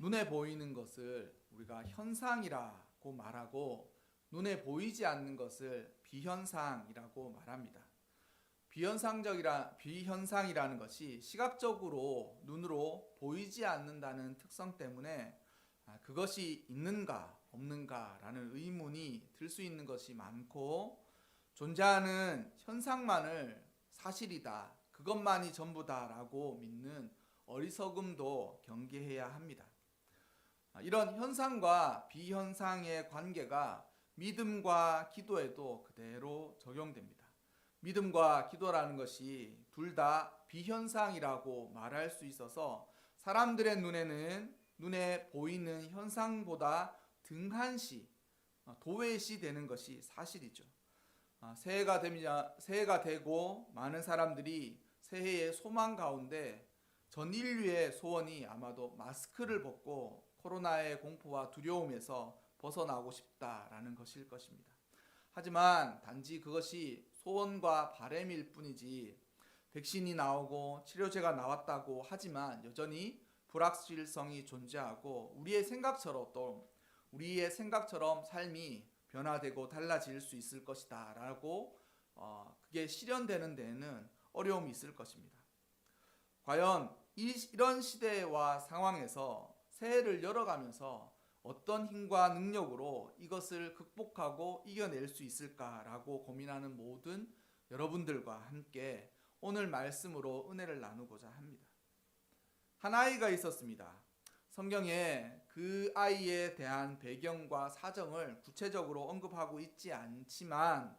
눈에 보이는 것을 우리가 현상이라고 말하고 눈에 보이지 않는 것을 비현상이라고 말합니다. 비현상이라는 것이 시각적으로 눈으로 보이지 않는다는 특성 때문에 그것이 있는가 없는가라는 의문이 들 수 있는 것이 많고, 존재하는 현상만을 사실이다, 그것만이 전부다라고 믿는 어리석음도 경계해야 합니다. 이런 현상과 비현상의 관계가 믿음과 기도에도 그대로 적용됩니다. 믿음과 기도라는 것이 둘 다 비현상이라고 말할 수 있어서 사람들의 눈에는 눈에 보이는 현상보다 등한시, 도외시 되는 것이 사실이죠. 새해가 되고 많은 사람들이 새해의 소망 가운데 전 인류의 소원이 아마도 마스크를 벗고 코로나의 공포와 두려움에서 벗어나고 싶다라는 것일 것입니다. 하지만 단지 그것이 소원과 바람일 뿐이지, 백신이 나오고 치료제가 나왔다고 하지만 여전히 불확실성이 존재하고 우리의 생각처럼 삶이 변화되고 달라질 수 있을 것이다 라고 그게 실현되는 데에는 어려움이 있을 것입니다. 과연 이런 시대와 상황에서 새해를 열어가면서 어떤 힘과 능력으로 이것을 극복하고 이겨낼 수 있을까라고 고민하는 모든 여러분들과 함께 오늘 말씀으로 은혜를 나누고자 합니다. 한 아이가 있었습니다. 성경에 그 아이에 대한 배경과 사정을 구체적으로 언급하고 있지 않지만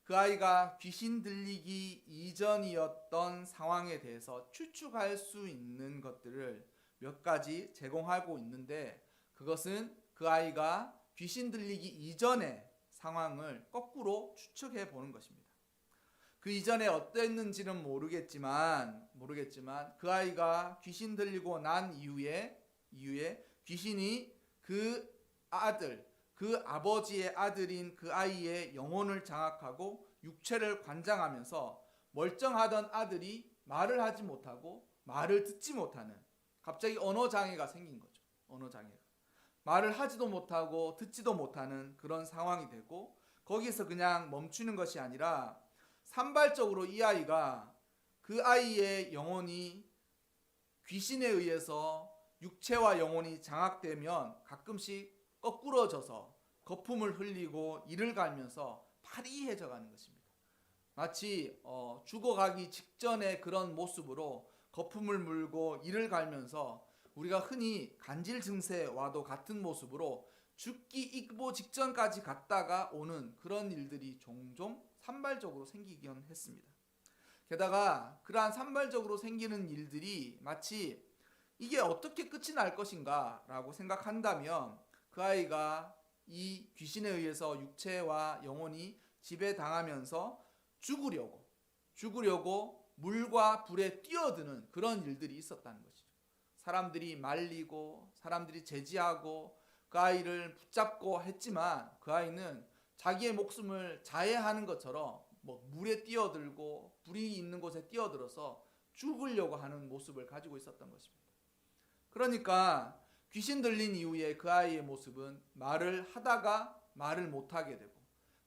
그 아이가 귀신 들리기 이전이었던 상황에 대해서 추측할 수 있는 것들을 몇 가지 제공하고 있는데, 그것은 그 아이가 귀신 들리기 이전의 상황을 거꾸로 추측해 보는 것입니다. 그 이전에 어땠는지는 모르겠지만 그 아이가 귀신 들리고 난 이후에 귀신이 그 아버지의 아들인 그 아이의 영혼을 장악하고 육체를 관장하면서 멀쩡하던 아들이 말을 하지 못하고 말을 듣지 못하는, 갑자기 언어 장애가 생긴 거죠. 언어 장애가. 말을 하지도 못하고 듣지도 못하는 그런 상황이 되고, 거기서 그냥 멈추는 것이 아니라 산발적으로 이 아이가, 그 아이의 영혼이 귀신에 의해서 육체와 영혼이 장악되면 가끔씩 거꾸러져서 거품을 흘리고 이를 갈면서 파리해져 가는 것입니다. 마치 죽어가기 직전의 그런 모습으로 거품을 물고 이를 갈면서 우리가 흔히 간질 증세와도 같은 모습으로 죽기 일보 직전까지 갔다가 오는 그런 일들이 종종 산발적으로 생기긴 했습니다. 게다가 그러한 산발적으로 생기는 일들이 마치 이게 어떻게 끝이 날 것인가 라고 생각한다면, 그 아이가 이 귀신에 의해서 육체와 영혼이 지배당하면서 죽으려고 물과 불에 뛰어드는 그런 일들이 있었다는 것이죠. 사람들이 말리고 사람들이 제지하고 그 아이를 붙잡고 했지만 그 아이는 자기의 목숨을 자해하는 것처럼 물에 뛰어들고 불이 있는 곳에 뛰어들어서 죽으려고 하는 모습을 가지고 있었던 것입니다. 그러니까 귀신 들린 이후에 그 아이의 모습은 말을 하다가 말을 못하게 되고,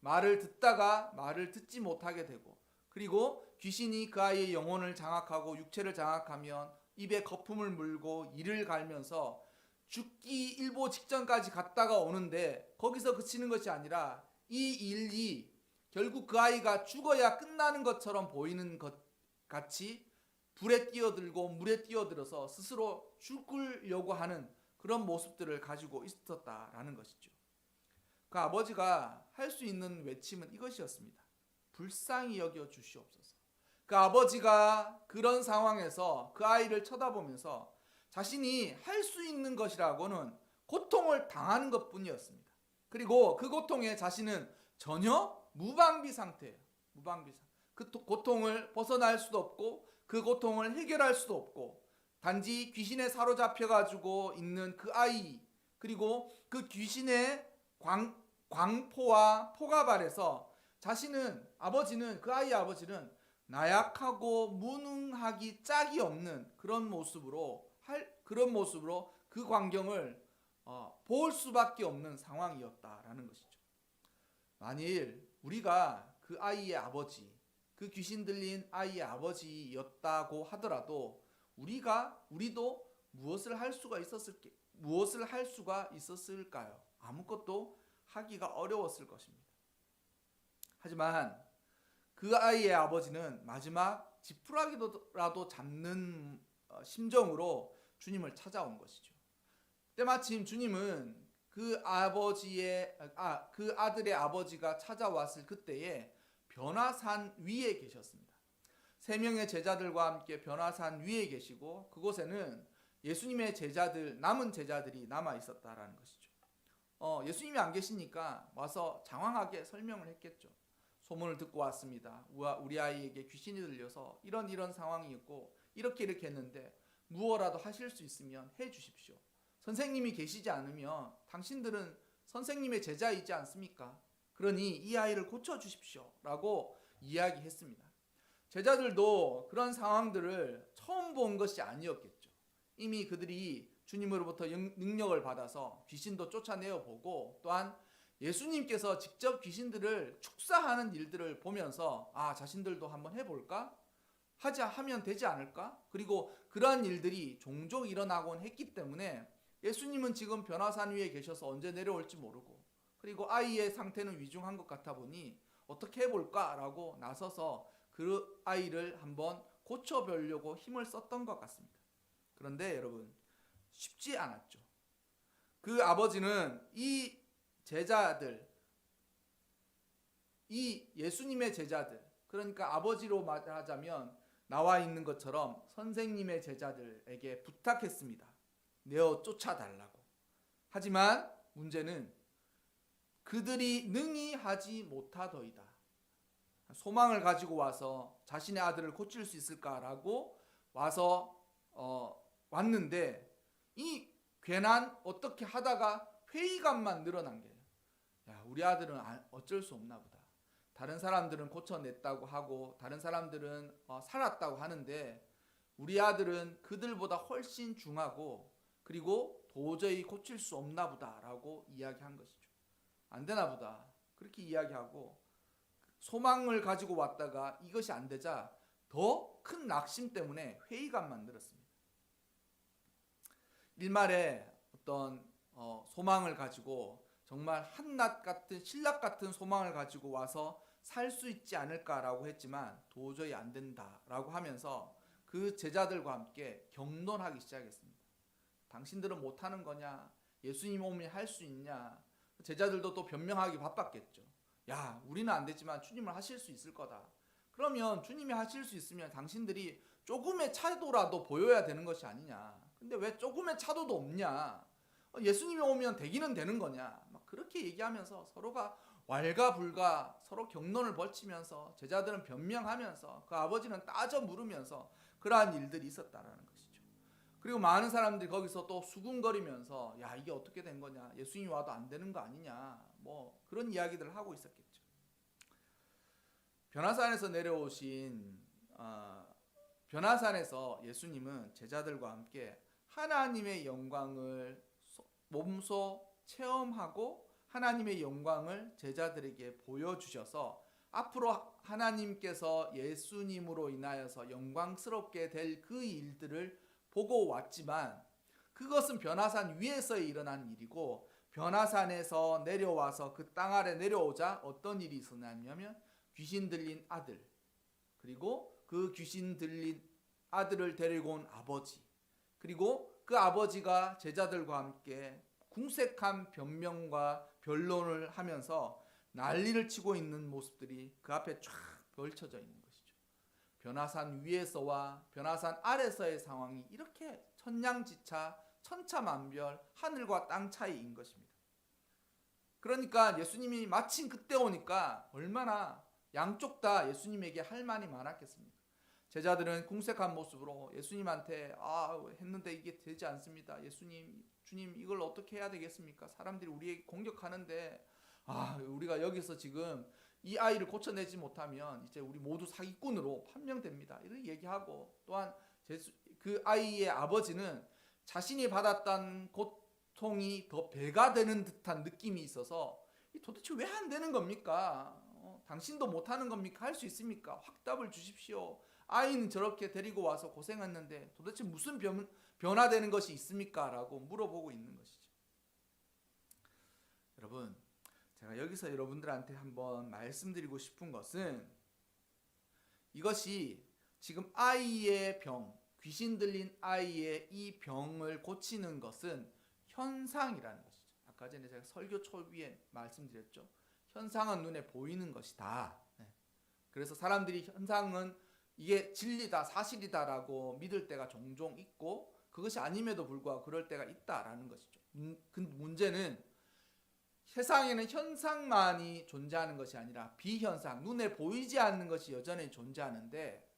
말을 듣다가 말을 듣지 못하게 되고, 그리고 귀신이 그 아이의 영혼을 장악하고 육체를 장악하면 입에 거품을 물고 이를 갈면서 죽기 일보 직전까지 갔다가 오는데, 거기서 그치는 것이 아니라 이 일이 결국 그 아이가 죽어야 끝나는 것처럼 보이는 것 같이 불에 뛰어들고 물에 뛰어들어서 스스로 죽으려고 하는 그런 모습들을 가지고 있었다라는 것이죠. 그 아버지가 할 수 있는 외침은 이것이었습니다. 불쌍히 여겨 주시옵소서. 그 아버지가 그런 상황에서 그 아이를 쳐다보면서 자신이 할 수 있는 것이라고는 고통을 당하는 것뿐이었습니다. 그리고 그 고통에 자신은 전혀 무방비 상태예요. 그 고통을 벗어날 수도 없고 그 고통을 해결할 수도 없고, 단지 귀신에 사로잡혀가지고 있는 그 아이, 그리고 그 귀신의 광포와 포갑 아래서 그 아이의 아버지는 나약하고 무능하기 짝이 없는 그런 모습으로 그런 모습으로 그 광경을 볼 수밖에 없는 상황이었다라는 것이죠. 만일 우리가 그 아이의 아버지, 그 귀신 들린 아이의 아버지였다고 하더라도 우리도 무엇을 할 수가 있었을까요? 아무것도 하기가 어려웠을 것입니다. 하지만 그 아이의 아버지는 마지막 지푸라기라도 잡는 심정으로 주님을 찾아온 것이죠. 때마침 주님은 그 아들의 아버지가 찾아왔을 그때에 변화산 위에 계셨습니다. 3명의 제자들과 함께 변화산 위에 계시고 그곳에는 예수님의 남은 제자들이 남아 있었다라는 것이죠. 예수님이 안 계시니까 와서 장황하게 설명을 했겠죠. 소문을 듣고 왔습니다. 우리 아이에게 귀신이 들려서 이런 상황이 있고 이렇게 했는데 무엇라도 하실 수 있으면 해 주십시오. 선생님이 계시지 않으면 당신들은 선생님의 제자이지 않습니까? 그러니 이 아이를 고쳐주십시오 라고 이야기했습니다. 제자들도 그런 상황들을 처음 본 것이 아니었겠죠. 이미 그들이 주님으로부터 능력을 받아서 귀신도 쫓아내어 보고 또한 예수님께서 직접 귀신들을 축사하는 일들을 보면서 자신들도 한번 해볼까? 하면 되지 않을까? 그리고 그러한 일들이 종종 일어나곤 했기 때문에 예수님은 지금 변화산 위에 계셔서 언제 내려올지 모르고 그리고 아이의 상태는 위중한 것 같아 보니 어떻게 해볼까라고 나서서 그 아이를 한번 고쳐보려고 힘을 썼던 것 같습니다. 그런데 여러분 쉽지 않았죠. 그 아버지는 이 예수님의 제자들, 그러니까 아버지로 말하자면 나와 있는 것처럼 선생님의 제자들에게 부탁했습니다. 내어 쫓아달라고. 하지만 문제는 그들이 능히 하지 못하더이다. 소망을 가지고 와서 자신의 아들을 고칠 수 있을까라고 왔는데 이 괜한 어떻게 하다가 회의감만 늘어난 게 우리 아들은 어쩔 수 없나 보다. 다른 사람들은 고쳐냈다고 하고 다른 사람들은 살았다고 하는데 우리 아들은 그들보다 훨씬 중하고 그리고 도저히 고칠 수 없나 보다라고 이야기한 것이죠. 안 되나 보다. 그렇게 이야기하고 소망을 가지고 왔다가 이것이 안 되자 더 큰 낙심 때문에 회의감만 늘었습니다. 일말에 어떤 소망을 가지고 정말 한낱 같은 신락 같은 소망을 가지고 와서 살 수 있지 않을까라고 했지만 도저히 안 된다라고 하면서 그 제자들과 함께 경론하기 시작했습니다. 당신들은 못하는 거냐? 예수님 오면 할 수 있냐? 제자들도 또 변명하기 바빴겠죠. 우리는 안 되지만 주님은 하실 수 있을 거다. 그러면 주님이 하실 수 있으면 당신들이 조금의 차도라도 보여야 되는 것이 아니냐. 근데 왜 조금의 차도도 없냐? 예수님이 오면 되기는 되는 거냐? 막 그렇게 얘기하면서 서로가 왈가불가 서로 경론을 벌치면서 제자들은 변명하면서 그 아버지는 따져 물으면서 그러한 일들이 있었다라는 것이죠. 그리고 많은 사람들이 거기서 또 수군거리면서 이게 어떻게 된 거냐? 예수님이 와도 안 되는 거 아니냐? 뭐 그런 이야기들을 하고 있었겠죠. 변화산에서 예수님은 제자들과 함께 하나님의 영광을 몸소 체험하고 하나님의 영광을 제자들에게 보여주셔서 앞으로 하나님께서 예수님으로 인하여서 영광스럽게 될 그 일들을 보고 왔지만 그것은 변화산 위에서 일어난 일이고 변화산에서 내려와서 그 땅 아래 내려오자 어떤 일이 있었냐면 귀신 들린 아들 그리고 그 귀신 들린 아들을 데리고 온 아버지 그리고 그 아버지가 제자들과 함께 궁색한 변명과 변론을 하면서 난리를 치고 있는 모습들이 그 앞에 쫙 펼쳐져 있는 것이죠. 변화산 위에서와 변화산 아래서의 상황이 이렇게 천냥지차 천차만별 하늘과 땅 차이인 것입니다. 그러니까 예수님이 마침 그때 오니까 얼마나 양쪽 다 예수님에게 할 말이 많았겠습니까? 제자들은 궁색한 모습으로 예수님한테 했는데 이게 되지 않습니다. 주님 이걸 어떻게 해야 되겠습니까? 사람들이 우리에게 공격하는데 우리가 여기서 지금 이 아이를 고쳐내지 못하면 이제 우리 모두 사기꾼으로 판명됩니다. 이렇게 얘기하고 또한 그 아이의 아버지는 자신이 받았던 고통이 더 배가 되는 듯한 느낌이 있어서 도대체 왜 안 되는 겁니까? 당신도 못하는 겁니까? 할 수 있습니까? 확답을 주십시오. 아이는 저렇게 데리고 와서 고생했는데 도대체 무슨 변화되는 것이 있습니까? 라고 물어보고 있는 것이죠. 여러분, 제가 여기서 여러분들한테 한번 말씀드리고 싶은 것은 이것이 지금 아이의 병, 귀신 들린 아이의 이 병을 고치는 것은 현상이라는 것이죠. 아까 전에 제가 설교 초기에 말씀드렸죠. 현상은 눈에 보이는 것이다. 그래서 사람들이 현상은 이게 진리다, 사실이다라고 믿을 때가 종종 있고 그것이 아님에도 불구하고 그럴 때가 있다라는 것이죠. 그 문제는 세상에는 현상만이 존재하는 것이 아니라 비현상, 눈에 보이지 않는 것이 여전히 존재하는데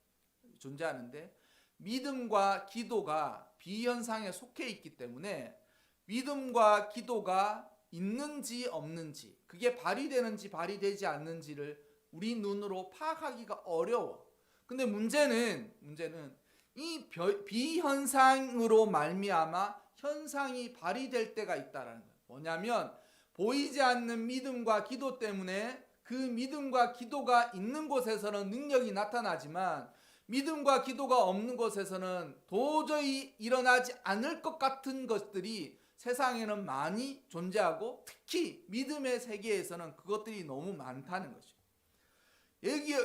믿음과 기도가 비현상에 속해 있기 때문에 믿음과 기도가 있는지 없는지, 그게 발휘되는지 발휘되지 않는지를 우리 눈으로 파악하기가 어려워. 근데 문제는 이 비현상으로 말미암아 현상이 발휘될 때가 있다라는 거예요. 뭐냐면 보이지 않는 믿음과 기도 때문에 그 믿음과 기도가 있는 곳에서는 능력이 나타나지만 믿음과 기도가 없는 곳에서는 도저히 일어나지 않을 것 같은 것들이 세상에는 많이 존재하고 특히 믿음의 세계에서는 그것들이 너무 많다는 것이죠.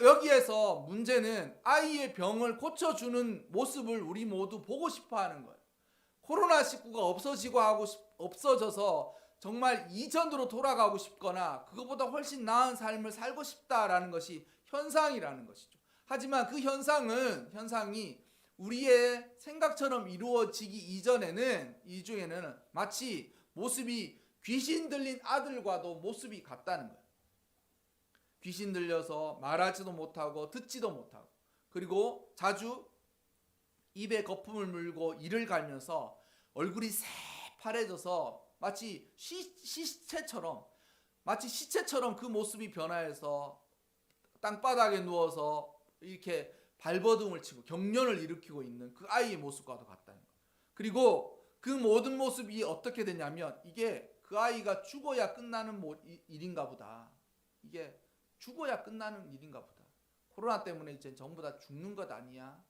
여기에서 문제는 아이의 병을 고쳐주는 모습을 우리 모두 보고 싶어 하는 거예요. 코로나19가 없어져서 정말 이전으로 돌아가고 싶거나 그것보다 훨씬 나은 삶을 살고 싶다라는 것이 현상이라는 것이죠. 하지만 그 현상이 우리의 생각처럼 이루어지기 이전에는 마치 모습이 귀신 들린 아들과도 모습이 같다는 거예요. 귀신 들려서 말하지도 못하고 듣지도 못하고 그리고 자주 입에 거품을 물고 이를 갈면서 얼굴이 새파래져서 마치 시체처럼 그 모습이 변화해서 땅바닥에 누워서 이렇게 발버둥을 치고 경련을 일으키고 있는 그 아이의 모습과도 같다는 거예요. 그리고 그 모든 모습이 어떻게 되냐면 이게 그 아이가 죽어야 끝나는 일인가 보다. 이게 죽어야 끝나는 일인가 보다. 코로나 때문에 이제 전부 다 죽는 것 아니야?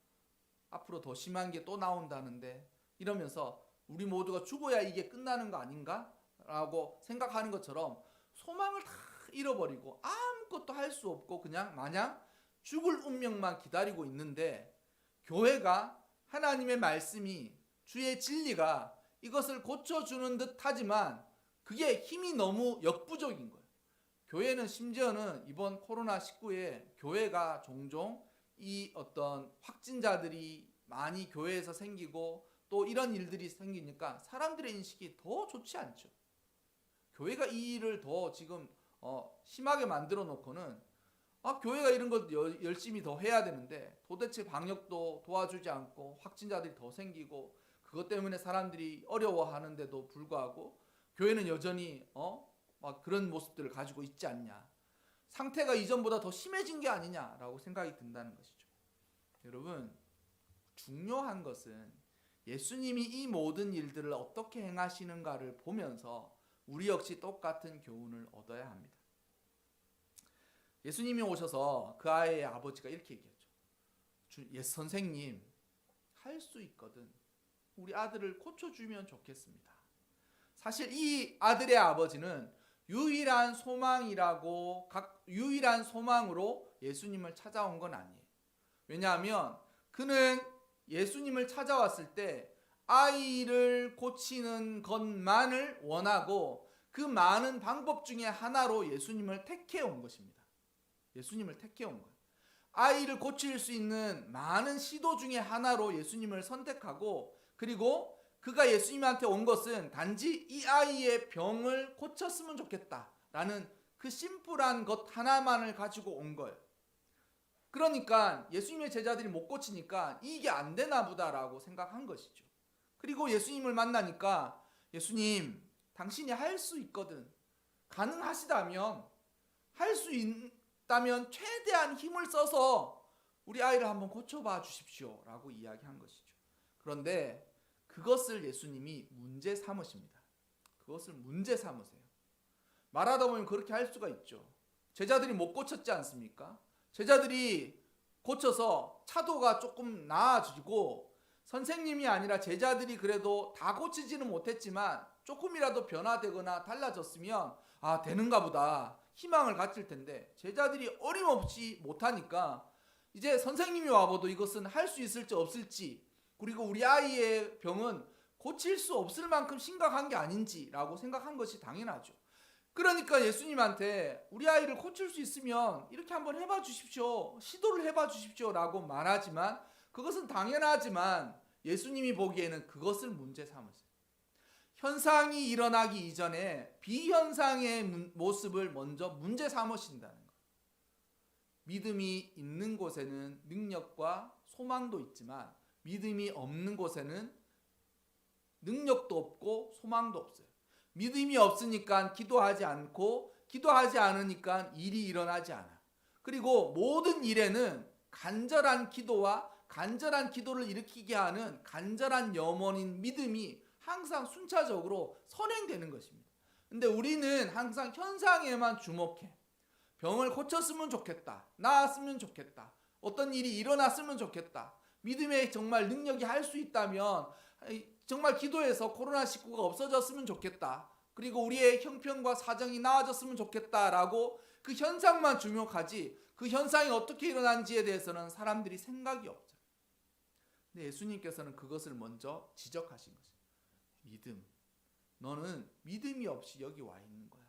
앞으로 더 심한 게 또 나온다는데 이러면서 우리 모두가 죽어야 이게 끝나는 거 아닌가? 라고 생각하는 것처럼 소망을 다 잃어버리고 아무것도 할 수 없고 그냥 마냥 죽을 운명만 기다리고 있는데 교회가 하나님의 말씀이 주의 진리가 이것을 고쳐주는 듯 하지만 그게 힘이 너무 역부족인 거예요. 교회는 심지어는 이번 코로나19에 교회가 종종 이 어떤 확진자들이 많이 교회에서 생기고 또 이런 일들이 생기니까 사람들의 인식이 더 좋지 않죠. 교회가 이 일을 더 지금 심하게 만들어 놓고는 교회가 이런 걸 열심히 더 해야 되는데 도대체 방역도 도와주지 않고 확진자들이 더 생기고 그것 때문에 사람들이 어려워하는데도 불구하고 교회는 여전히 막 그런 모습들을 가지고 있지 않냐. 상태가 이전보다 더 심해진 게 아니냐라고 생각이 든다는 것이죠. 여러분, 중요한 것은 예수님이 이 모든 일들을 어떻게 행하시는가를 보면서 우리 역시 똑같은 교훈을 얻어야 합니다. 예수님이 오셔서 그 아이의 아버지가 이렇게 얘기했죠. 선생님, 할 수 있거든. 우리 아들을 고쳐주면 좋겠습니다. 사실 이 아들의 아버지는 유일한 소망으로 예수님을 찾아온 건 아니에요. 왜냐하면 그는 예수님을 찾아왔을 때 아이를 고치는 것만을 원하고 그 많은 방법 중에 하나로 예수님을 택해온 것입니다. 예수님을 택해온 거예요. 아이를 고칠 수 있는 많은 시도 중에 하나로 예수님을 선택하고 그리고 그가 예수님한테 온 것은 단지 이 아이의 병을 고쳤으면 좋겠다라는 그 심플한 것 하나만을 가지고 온 거예요. 그러니까 예수님의 제자들이 못 고치니까 이게 안 되나 보다라고 생각한 것이죠. 그리고 예수님을 만나니까 예수님, 당신이 할 수 있거든. 가능하시다면 할 수 있다면 최대한 힘을 써서 우리 아이를 한번 고쳐봐 주십시오 라고 이야기한 것이죠. 그런데 그 그것을 예수님이 문제 삼으십니다. 그것을 문제 삼으세요. 말하다 보면 그렇게 할 수가 있죠. 제자들이 못 고쳤지 않습니까? 제자들이 고쳐서 차도가 조금 나아지고 선생님이 아니라 제자들이 그래도 다 고치지는 못했지만 조금이라도 변화되거나 달라졌으면 아, 되는가 보다 희망을 가질 텐데 제자들이 어림없이 못하니까 이제 선생님이 와봐도 이것은 할 수 있을지 없을지, 그리고 우리 아이의 병은 고칠 수 없을 만큼 심각한 게 아닌지라고 생각한 것이 당연하죠. 그러니까 예수님한테 우리 아이를 고칠 수 있으면 이렇게 한번 해봐 주십시오, 시도를 해봐 주십시오 라고 말하지만, 그것은 당연하지만 예수님이 보기에는 그것을 문제 삼으세요. 현상이 일어나기 이전에 비현상의 모습을 먼저 문제 삼으신다는 거예요. 믿음이 있는 곳에는 능력과 소망도 있지만 믿음이 없는 곳에는 능력도 없고 소망도 없어요. 믿음이 없으니까 기도하지 않고, 기도하지 않으니까 일이 일어나지 않아. 그리고 모든 일에는 간절한 기도와 간절한 기도를 일으키게 하는 간절한 염원인 믿음이 항상 순차적으로 선행되는 것입니다. 근데 우리는 항상 현상에만 주목해. 병을 고쳤으면 좋겠다, 나았으면 좋겠다, 어떤 일이 일어났으면 좋겠다, 믿음의 정말 능력이 할 수 있다면 정말 기도해서 코로나19가 없어졌으면 좋겠다, 그리고 우리의 형편과 사정이 나아졌으면 좋겠다라고 그 현상만 주목하지 그 현상이 어떻게 일어난지에 대해서는 사람들이 생각이 없죠. 근데 예수님께서는 그것을 먼저 지적하신 거죠. 믿음, 너는 믿음이 없이 여기 와 있는 거야.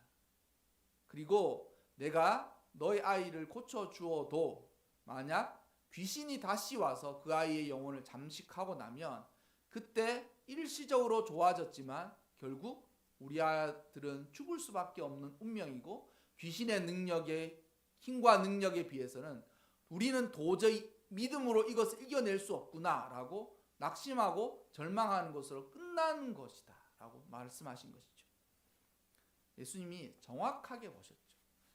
그리고 내가 너의 아이를 고쳐주어도 만약 귀신이 다시 와서 그 아이의 영혼을 잠식하고 나면 그때 일시적으로 좋아졌지만 결국 우리 아들은 죽을 수밖에 없는 운명이고, 귀신의 능력에, 힘과 능력에 비해서는 우리는 도저히 믿음으로 이것을 이겨낼 수 없구나 라고 낙심하고 절망하는 것으로 끝나는 것이다 라고 말씀하신 것이죠. 예수님이 정확하게 보셨죠.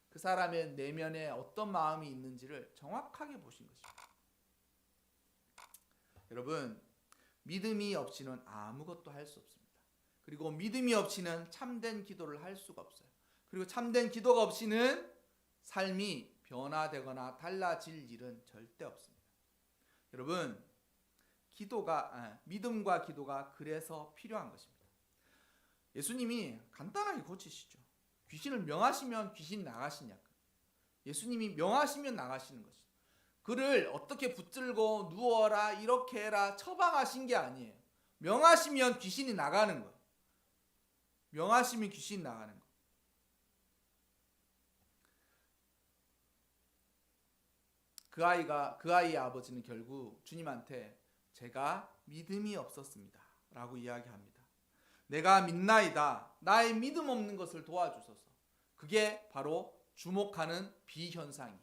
그 사람의 내면에 어떤 마음이 있는지를 정확하게 보신 것입니다. 여러분, 믿음이 없이는 아무것도 할 수 없습니다. 그리고 믿음이 없이는 참된 기도를 할 수가 없어요. 그리고 참된 기도가 없이는 삶이 변화되거나 달라질 일은 절대 없습니다. 여러분, 믿음과 기도가 그래서 필요한 것입니다. 예수님이 간단하게 고치시죠. 귀신을 명하시면 귀신 나가시냐고. 예수님이 명하시면 나가시는 것이죠. 그를 어떻게 붙들고 누워라, 이렇게 해라 처방하신 게 아니에요. 명하시면 귀신이 나가는 거예요. 명하시면 귀신이 나가는 거예요. 그 아이의 아버지는 결국 주님한테 제가 믿음이 없었습니다 라고 이야기합니다. 내가 믿나이다, 나의 믿음 없는 것을 도와주소서. 그게 바로 주목하는 비현상이에요.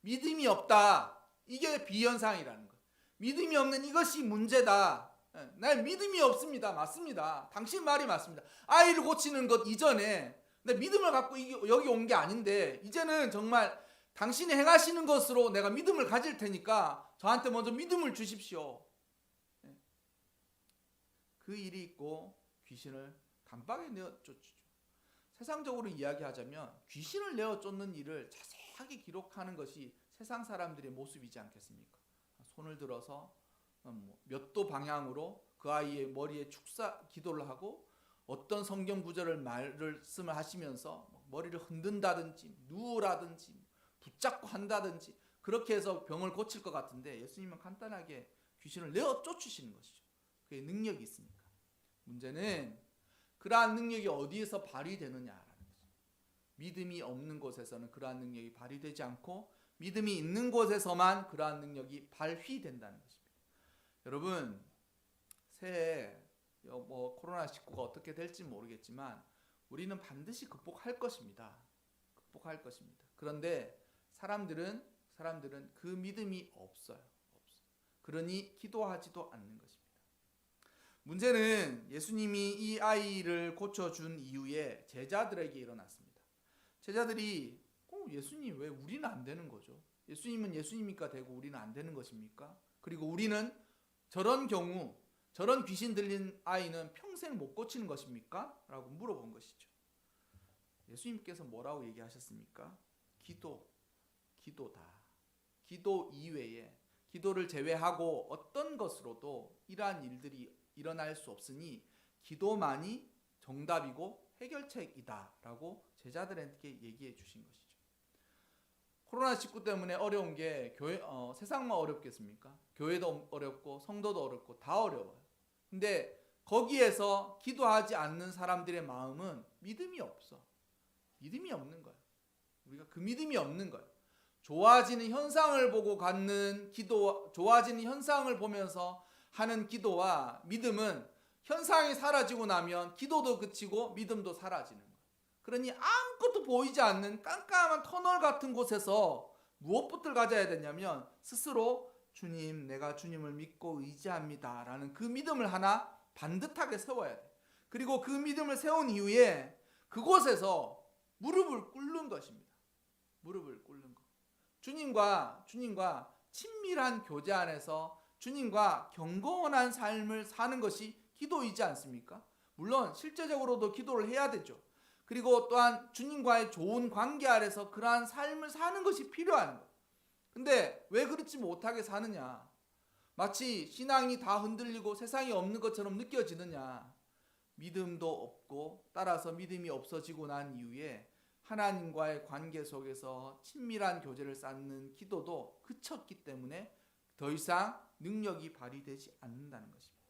믿음이 없다, 이게 비현상이라는 거예요. 믿음이 없는 이것이 문제다. 난 믿음이 없습니다. 맞습니다. 당신 말이 맞습니다. 아이를 고치는 것 이전에 내 믿음을 갖고 여기 온 게 아닌데 이제는 정말 당신이 행하시는 것으로 내가 믿음을 가질 테니까 저한테 먼저 믿음을 주십시오. 그 일이 있고 귀신을 단박에 내어 쫓죠. 세상적으로 이야기하자면 귀신을 내어 쫓는 일을 자세하게 기록하는 것이 세상 사람들의 모습이지 않겠습니까? 손을 들어서 몇 도 방향으로 그 아이의 머리에 축사 기도를 하고 어떤 성경 구절을 말씀을 하시면서 머리를 흔든다든지 누우라든지 붙잡고 한다든지 그렇게 해서 병을 고칠 것 같은데, 예수님은 간단하게 귀신을 내어 쫓으시는 것이죠. 그게 능력이 있습니까? 문제는 그러한 능력이 어디에서 발휘되느냐라는 거죠. 믿음이 없는 곳에서는 그러한 능력이 발휘되지 않고 믿음이 있는 곳에서만 그러한 능력이 발휘된다는 것입니다. 여러분, 새해 코로나19가 어떻게 될지 모르겠지만 우리는 반드시 극복할 것입니다. 극복할 것입니다. 그런데 사람들은 그 믿음이 없어요. 그러니 기도하지도 않는 것입니다. 문제는 예수님이 이 아이를 고쳐준 이후에 제자들에게 일어났습니다. 제자들이 예수님 왜 우리는 안 되는 거죠? 예수님은 예수님이니까 되고 우리는 안 되는 것입니까? 그리고 우리는 저런 경우 저런 귀신 들린 아이는 평생 못 고치는 것입니까? 라고 물어본 것이죠. 예수님께서 뭐라고 얘기하셨습니까? 기도다. 기도 이외에, 기도를 제외하고 어떤 것으로도 이러한 일들이 일어날 수 없으니 기도만이 정답이고 해결책이다 라고 제자들에게 얘기해 주신 것이죠. 코로나19 때문에 어려운 게 세상만 어렵겠습니까? 교회도 어렵고 성도도 어렵고 다 어려워요. 근데 거기에서 기도하지 않는 사람들의 마음은 믿음이 없어. 믿음이 없는 거예요. 우리가 그 믿음이 없는 거예요. 좋아지는 현상을 보고 갖는 기도, 좋아지는 현상을 보면서 하는 기도와 믿음은 현상이 사라지고 나면 기도도 그치고 믿음도 사라지는 거예요. 그러니 아무것도 보이지 않는 깜깜한 터널 같은 곳에서 무엇부터 가져야 되냐면 스스로 주님, 내가 주님을 믿고 의지합니다 라는 그 믿음을 하나 반듯하게 세워야 돼. 그리고 그 믿음을 세운 이후에 그곳에서 무릎을 꿇는 것입니다. 무릎을 꿇는 것. 주님과 친밀한 교제 안에서 주님과 경건한 삶을 사는 것이 기도이지 않습니까? 물론 실제적으로도 기도를 해야 되죠. 그리고 또한 주님과의 좋은 관계 아래서 그러한 삶을 사는 것이 필요한 거예요. 근데 왜 그렇지 못하게 사느냐? 마치 신앙이 다 흔들리고 세상이 없는 것처럼 느껴지느냐? 믿음도 없고 따라서 믿음이 없어지고 난 이후에 하나님과의 관계 속에서 친밀한 교제를 쌓는 기도도 그쳤기 때문에 더 이상 능력이 발휘되지 않는다는 것입니다.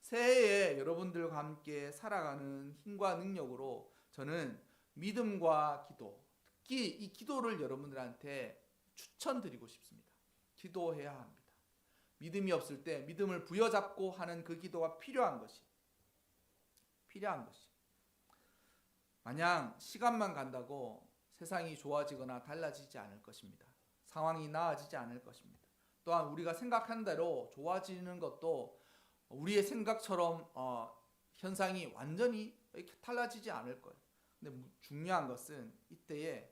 새해에 여러분들과 함께 살아가는 힘과 능력으로 저는 믿음과 기도, 특히 이 기도를 여러분들한테 추천드리고 싶습니다. 기도해야 합니다. 믿음이 없을 때 믿음을 부여잡고 하는 그 기도가 필요한 것이. 마냥 시간만 간다고 세상이 좋아지거나 달라지지 않을 것입니다. 상황이 나아지지 않을 것입니다. 또한 우리가 생각한 대로 좋아지는 것도 우리의 생각처럼 현상이 완전히 이렇게 달라지지 않을 거예요. 근데 중요한 것은 이때에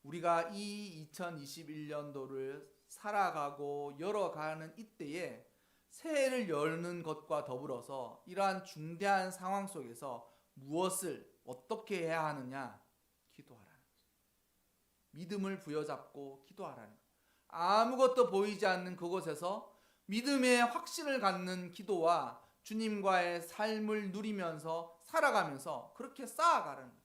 우리가 이 2021년도를 살아가고 열어가는 이때에 새해를 여는 것과 더불어서 이러한 중대한 상황 속에서 무엇을 어떻게 해야 하느냐? 기도하라는 거죠. 믿음을 부여잡고 기도하라는 거예요. 아무것도 보이지 않는 그곳에서 믿음의 확신을 갖는 기도와 주님과의 삶을 누리면서 살아가면서 그렇게 쌓아가라는 거예요.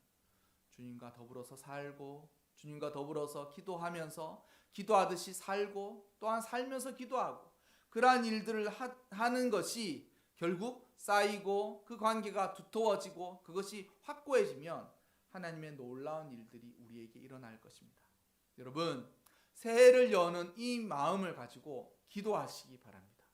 주님과 더불어서 살고 주님과 더불어서 기도하면서 기도하듯이 살고 또한 살면서 기도하고 그러한 일들을 하는 것이 결국 쌓이고 그 관계가 두터워지고 그것이 확고해지면 하나님의 놀라운 일들이 우리에게 일어날 것입니다. 여러분, 새해를 여는 이 마음을 가지고 기도하시기 바랍니다.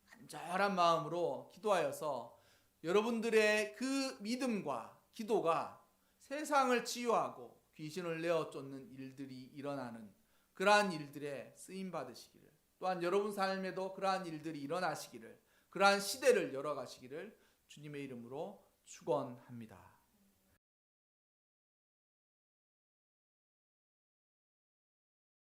간절한 마음으로 기도하여서 여러분들의 그 믿음과 기도가 세상을 치유하고 귀신을 내어 쫓는 일들이 일어나는 그러한 일들에 쓰임 받으시기를, 또한 여러분 삶에도 그러한 일들이 일어나시기를, 그러한 시대를 열어가시기를 주님의 이름으로 축원합니다.